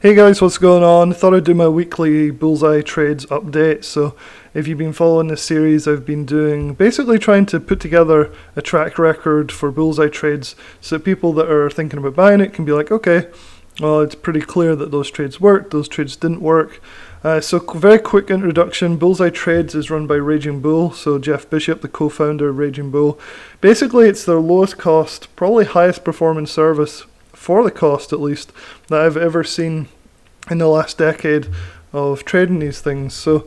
Hey guys, what's going on? Thought I'd do my weekly Bullseye trades update. So if you've been following this series, I've been doing basically trying to put together a track record for Bullseye trades so that people that are thinking about buying it can be like, okay, well, it's pretty clear that those trades worked, those trades didn't work. So very quick introduction. Bullseye Trades is run by Raging Bull, so Jeff Bishop, the co-founder of Raging Bull. Basically, it's their lowest cost, probably highest performing service, for the cost at least, that I've ever seen in the last decade of trading these things. So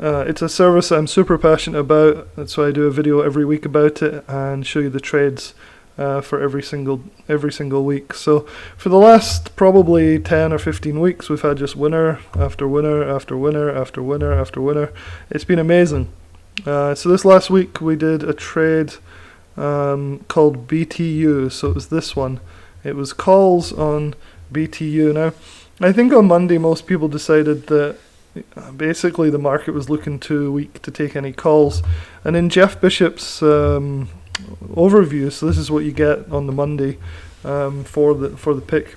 it's a service I'm super passionate about. That's why I do a video every week about it and show you the trades for every single week. So for the last probably 10 or 15 weeks, we've had just winner after winner after winner after winner after winner. It's been amazing. So this last week we did a trade called BTU. So it was this one. It was calls on BTU. Now, I think on Monday most people decided that basically the market was looking too weak to take any calls. And in Jeff Bishop's overview, so this is what you get on the Monday for the pick.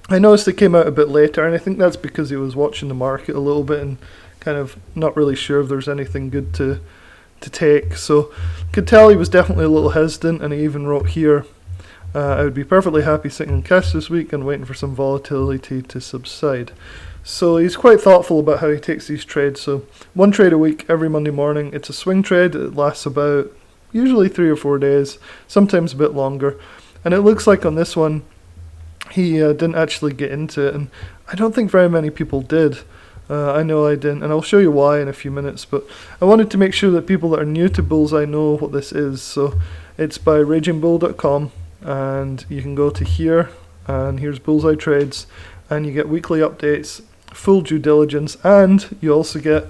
I noticed it came out a bit later, and I think that's because he was watching the market a little bit and kind of not really sure if there's anything good to take. So could tell he was definitely a little hesitant, and he even wrote here, I would be perfectly happy sitting in cash this week and waiting for some volatility to subside. So he's quite thoughtful about how he takes these trades. So one trade a week every Monday morning. It's a swing trade. It lasts about usually 3 or 4 days, sometimes a bit longer. And it looks like on this one, he didn't actually get into it. And I don't think very many people did. I know I didn't, and I'll show you why in a few minutes. But I wanted to make sure that people that are new to Bullseye know what this is. So it's by ragingbull.com. And you can go to here, and here's Bullseye Trades, and you get weekly updates, full due diligence, and you also get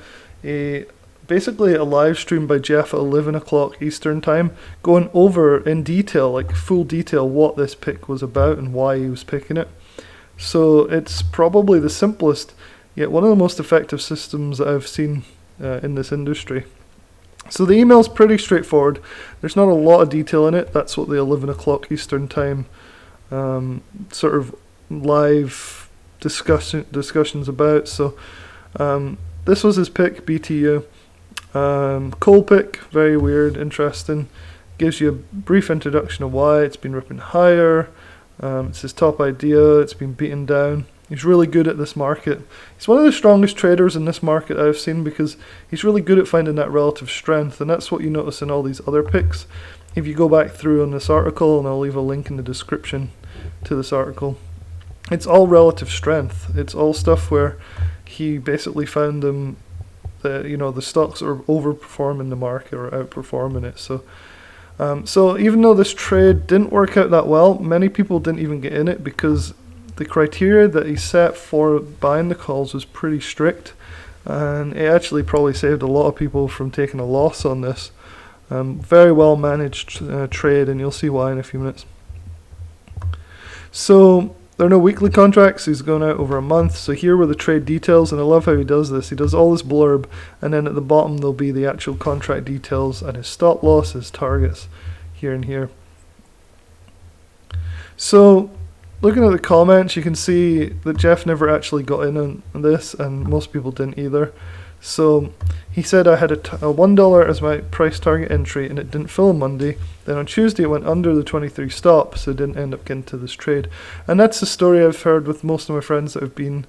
basically a live stream by Jeff at 11 o'clock Eastern time, going over in detail, like full detail, what this pick was about and why he was picking it. So it's probably the simplest, yet one of the most effective systems that I've seen in this industry. So the email's pretty straightforward. There's not a lot of detail in it. That's what the 11 o'clock Eastern time sort of live discussions about. So this was his pick, BTU. Coal pick, very weird, interesting. Gives you a brief introduction of why it's been ripping higher. It's his top idea. It's been beaten down. He's really good at this market. He's one of the strongest traders in this market I've seen because he's really good at finding that relative strength, and that's what you notice in all these other picks. If you go back through on this article, and I'll leave a link in the description to this article, it's all relative strength. It's all stuff where he basically found them that, you know, the stocks are overperforming the market or outperforming it. So even though this trade didn't work out that well, many people didn't even get in it because the criteria that he set for buying the calls was pretty strict, and it actually probably saved a lot of people from taking a loss on this. Very well managed trade, and you'll see why in a few minutes. So there are no weekly contracts. He's going out over a month. So here were the trade details, and I love how he does this. He does all this blurb, and then at the bottom there'll be the actual contract details and his stop loss, his targets here and here. So looking at the comments, you can see that Jeff never actually got in on this, and most people didn't either. So he said I had a $1 as my price target entry, and it didn't fill on Monday. Then on Tuesday it went under the 23 stop, so it didn't end up getting to this trade. And that's the story I've heard with most of my friends that have been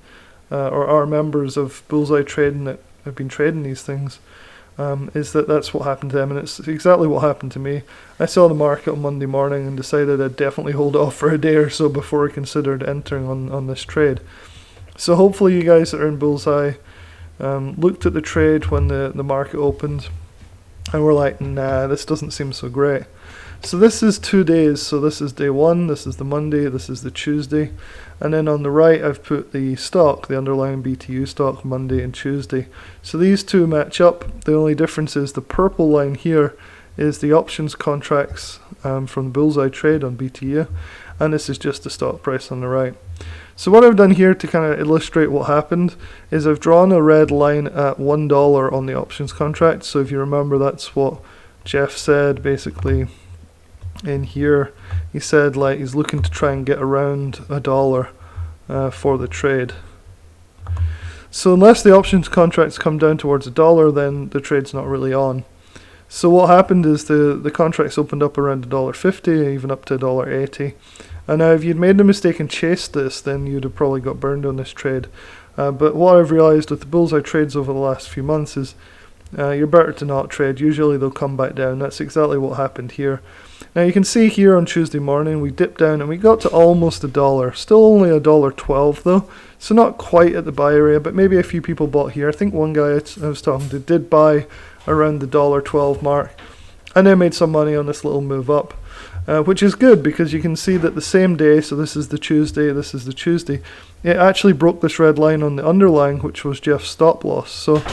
or are members of Bullseye Trading that have been trading these things. Is that's what happened to them, and it's exactly what happened to me. I saw the market on Monday morning and decided I'd definitely hold off for a day or so before I considered entering on this trade. So hopefully you guys that are in Bullseye looked at the trade when the market opened and were like, nah, this doesn't seem so great. So this is 2 days. So this is day 1, this is the Monday, this is the Tuesday. And then on the right I've put the stock, the underlying BTU stock, Monday and Tuesday. So these two match up. The only difference is the purple line here is the options contracts from the Bullseye trade on BTU. And this is just the stock price on the right. So what I've done here to kind of illustrate what happened is I've drawn a red line at $1 on the options contract. So if you remember, that's what Jeff said basically in here. He said like he's looking to try and get around $1 for the trade. So unless the options contracts come down towards $1, then the trade's not really on. So what happened is the contracts opened up around $1.50, even up to $1.80. And now if you'd made the mistake and chased this, then you'd have probably got burned on this trade. But what I've realized with the Bullseye trades over the last few months is you're better to not trade. Usually they'll come back down. That's exactly what happened here. Now you can see here on Tuesday morning we dipped down and we got to almost $1. Still only $1.12 though, so not quite at the buy area, but maybe a few people bought here. I think one guy I was talking to did buy around the $1.12 mark, and then made some money on this little move up, which is good because you can see that the same day, so this is the Tuesday, this is the Tuesday, it actually broke this red line on the underlying, which was Jeff's stop loss. So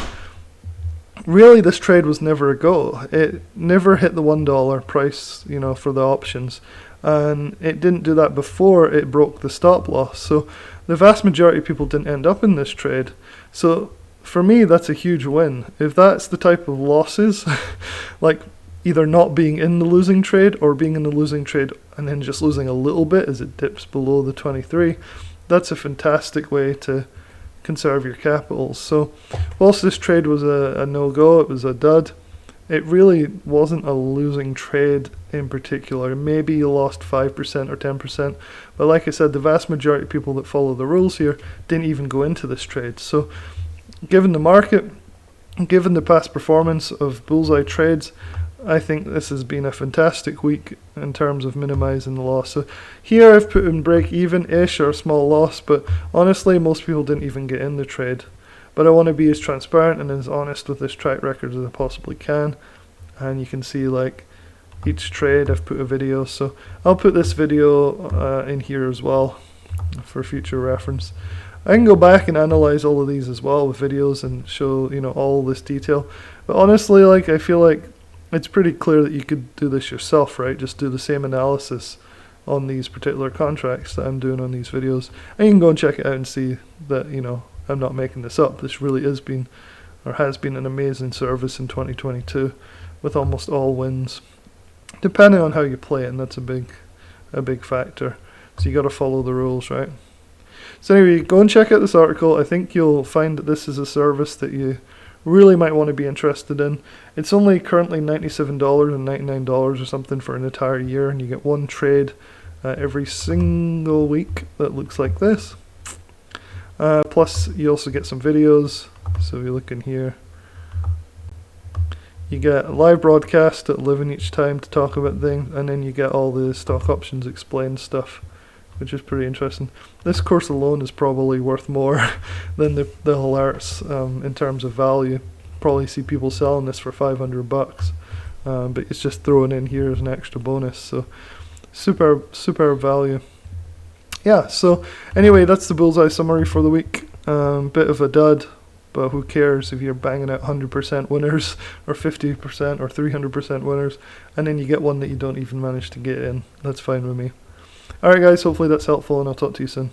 really this trade was never a go. It never hit the $1 price, you know, for the options, and it didn't do that before it broke the stop loss. So the vast majority of people didn't end up in this trade. So for me, that's a huge win. If that's the type of losses, like either not being in the losing trade or being in the losing trade and then just losing a little bit as it dips below the 23, that's a fantastic way to conserve your capital. So whilst this trade was a no-go, it was a dud, it really wasn't a losing trade in particular. Maybe you lost 5% or 10%, but like I said, the vast majority of people that follow the rules here didn't even go into this trade. So given the market, given the past performance of Bullseye trades, I think this has been a fantastic week in terms of minimizing the loss. So here I've put in break even-ish or a small loss, but honestly most people didn't even get in the trade. But I want to be as transparent and as honest with this track record as I possibly can. And you can see like each trade I've put a video, so I'll put this video in here as well for future reference. I can go back and analyze all of these as well with videos and show, you know, all this detail. But honestly, like, I feel like it's pretty clear that you could do this yourself, right? Just do the same analysis on these particular contracts that I'm doing on these videos. And you can go and check it out and see that, you know, I'm not making this up. This really has been an amazing service in 2022 with almost all wins, depending on how you play it, and that's a big factor. So you got to follow the rules, right? So anyway, go and check out this article. I think you'll find that this is a service that you really might want to be interested in. It's only currently $97 and $99 or something for an entire year, and you get one trade every single week that looks like this. Plus you also get some videos. So if you look in here, you get a live broadcast at 11 each time to talk about things, and then you get all the stock options explained stuff, which is pretty interesting. This course alone is probably worth more than the alerts in terms of value. Probably see people selling this for $500, but it's just thrown in here as an extra bonus. So super value. Yeah. So anyway, that's the Bullseye summary for the week. Bit of a dud, but who cares if you're banging out 100% winners or 50% or 300% winners, and then you get one that you don't even manage to get in. That's fine with me. Alright guys, hopefully that's helpful, and I'll talk to you soon.